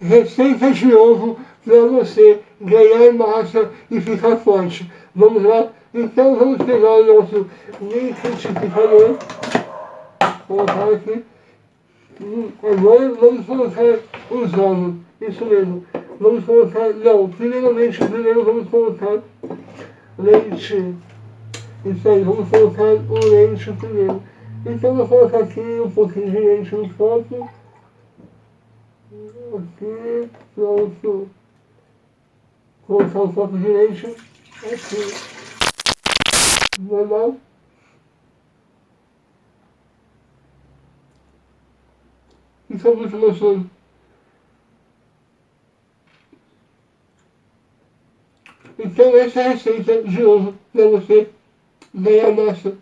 Receita de ovo para você ganhar massa e ficar forte. Vamos lá? Então vamos pegar o nosso liquidificador, colocar aqui. Agora vamos colocar os ovos. Isso mesmo. Vamos colocar. Não, primeiro vamos colocar leite. Isso aí, vamos colocar o leite primeiro. Então eu vou colocar aqui um pouquinho de leite no copo. Aqui, pronto. Colocar um copo de leite aqui. Normal. Fica muito gostoso. Então essa é a receita de ovo para você ganhar massa.